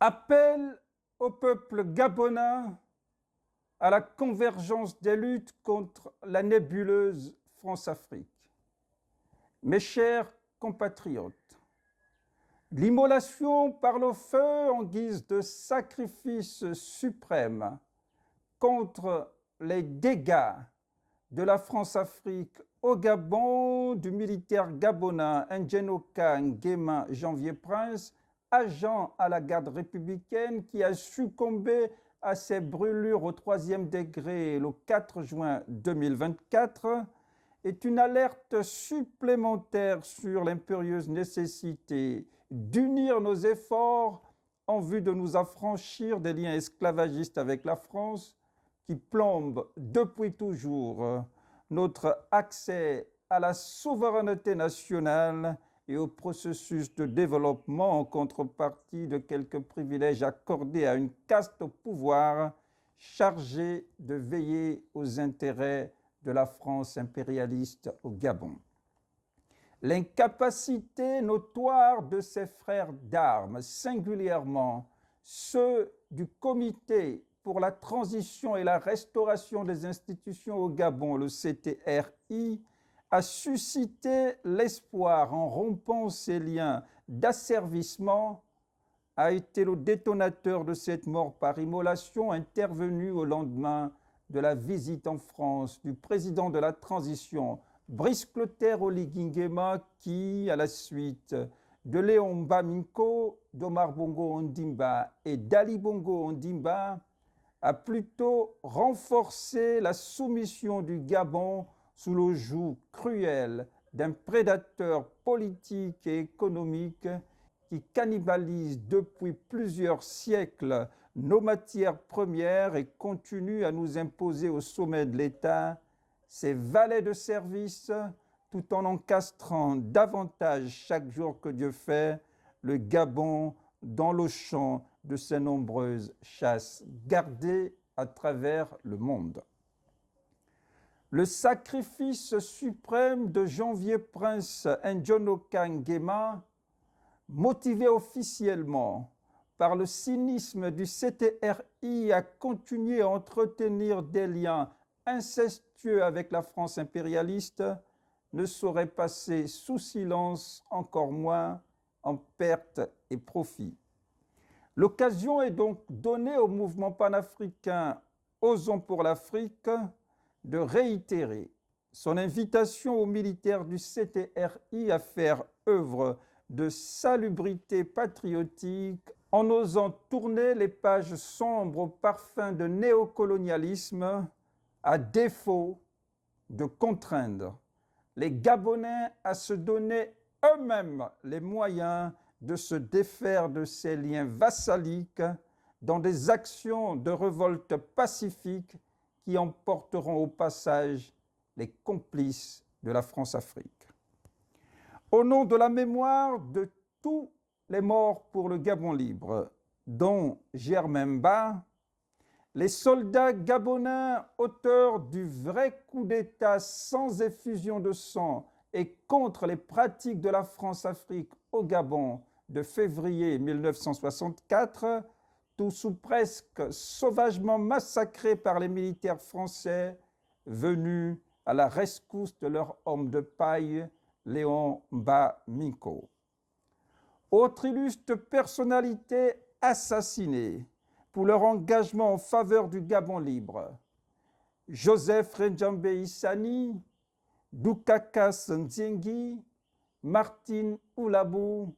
Appel au peuple gabonais à la convergence des luttes contre la nébuleuse France-Afrique. Mes chers compatriotes, l'immolation par le feu en guise de sacrifice suprême contre les dégâts de la France-Afrique au Gabon du militaire gabonais N'Djenoka Nguema Janvier Prince, agent à la garde républicaine qui a succombé à ses brûlures au 3e degré le 4 juin 2024, est une alerte supplémentaire sur l'impérieuse nécessité d'unir nos efforts en vue de nous affranchir des liens esclavagistes avec la France qui plombe depuis toujours notre accès à la souveraineté nationale et au processus de développement en contrepartie de quelques privilèges accordés à une caste au pouvoir chargée de veiller aux intérêts de la France impérialiste au Gabon. L'incapacité notoire de ses frères d'armes, singulièrement ceux du Comité pour la transition et la restauration des institutions au Gabon, le CTRI, a suscité l'espoir en rompant ces liens d'asservissement, a été le détonateur de cette mort par immolation intervenue au lendemain de la visite en France du président de la transition, Brice Clotaire Oligui Nguema, qui, à la suite de Léon Mbaminko, d'Omar Bongo Ondimba et d'Ali Bongo Ondimba, a plutôt renforcé la soumission du Gabon sous le joug cruel d'un prédateur politique et économique qui cannibalise depuis plusieurs siècles nos matières premières et continue à nous imposer au sommet de l'État ses valets de service, tout en encastrant davantage chaque jour que Dieu fait le Gabon dans le champ de ses nombreuses chasses gardées à travers le monde. Le sacrifice suprême de Janvier Prince N'Djenoka Nguema, motivé officiellement par le cynisme du CTRI à continuer à entretenir des liens incestueux avec la France impérialiste, ne saurait passer sous silence, encore moins en perte et profit. L'occasion est donc donnée au mouvement panafricain Osons pour l'Afrique de réitérer son invitation aux militaires du CTRI à faire œuvre de salubrité patriotique en osant tourner les pages sombres au parfum de néocolonialisme, à défaut de contraindre les Gabonais à se donner eux-mêmes les moyens de se défaire de ces liens vassaliques dans des actions de révolte pacifique qui emporteront au passage les complices de la France-Afrique. Au nom de la mémoire de tous les morts pour le Gabon libre, dont Germain Mba, les soldats gabonais auteurs du vrai coup d'État sans effusion de sang et contre les pratiques de la France-Afrique au Gabon de février 1964, tous ou presque sauvagement massacrés par les militaires français venus à la rescousse de leur homme de paille, Léon Mbaminko. Autre illustre personnalité assassinée pour leur engagement en faveur du Gabon libre, Joseph Rendjambe Issani, Doukakas Nziengi, Martine Oulabou.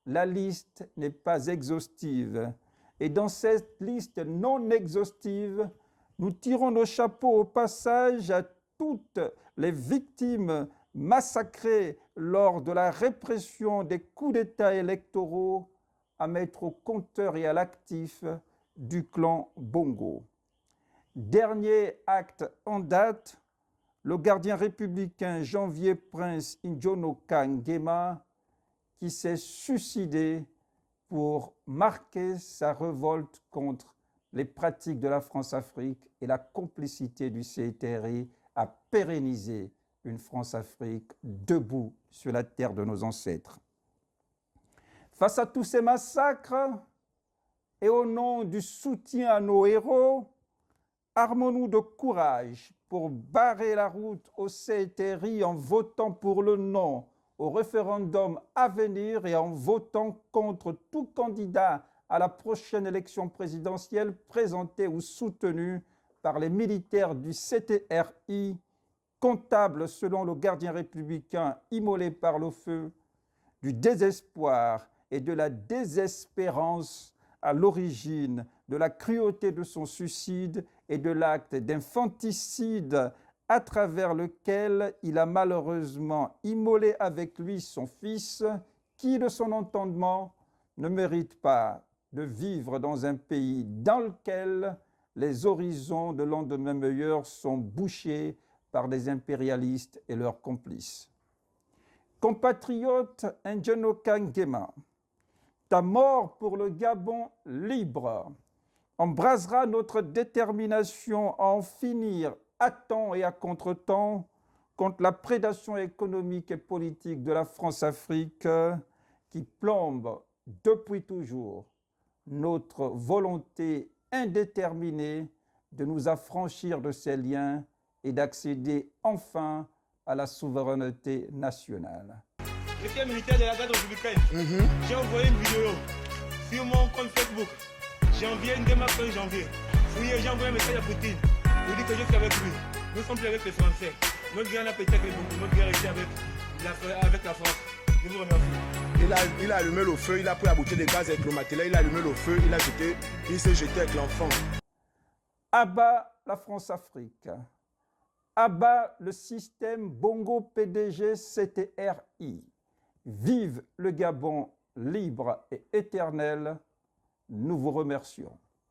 La liste n'est pas exhaustive. Et dans cette liste non exhaustive, nous tirons nos chapeaux au passage à toutes les victimes massacrées lors de la répression des coups d'État électoraux à mettre au compteur et à l'actif du clan Bongo. Dernier acte en date, le gardien républicain Janvier Prince N'Djenoka Nguema qui s'est suicidé pour marquer sa révolte contre les pratiques de la France-Afrique et la complicité du CTRI à pérenniser une France-Afrique debout sur la terre de nos ancêtres. Face à tous ces massacres, et au nom du soutien à nos héros, armons-nous de courage pour barrer la route au CTRI en votant pour le non au référendum à venir et en votant contre tout candidat à la prochaine élection présidentielle présentée ou soutenue par les militaires du CTRI, comptables selon le gardien républicain immolé par le feu, du désespoir et de la désespérance à l'origine de la cruauté de son suicide et de l'acte d'infanticide à travers lequel il a malheureusement immolé avec lui son fils, qui, de son entendement, ne mérite pas de vivre dans un pays dans lequel les horizons de lendemain meilleur sont bouchés par des impérialistes et leurs complices. Compatriote N'Djeno Nguema, ta mort pour le Gabon libre embrasera notre détermination à en finir à temps et à contre-temps contre la prédation économique et politique de la France-Afrique qui plombe depuis toujours notre volonté indéterminée de nous affranchir de ces liens et d'accéder enfin à la souveraineté nationale. J'étais militaire de la garde républicaine. J'ai envoyé une vidéo sur mon compte Facebook. Janvier, demain 1er janvier. J'ai envoyé un message à Poutine pour dire que je suis avec lui. Nous sommes plus avec les Français. Notre guerre n'a pas été avec beaucoup. Notre guerre était avec la France. Je vous remercie. Il a allumé le feu, il a pris la bouteille de gaz avec le matériel, il a allumé le feu, il s'est jeté avec l'enfant. Abat la France-Afrique. Abat le système Bongo PDG CTRI. Vive le Gabon libre et éternel. Nous vous remercions.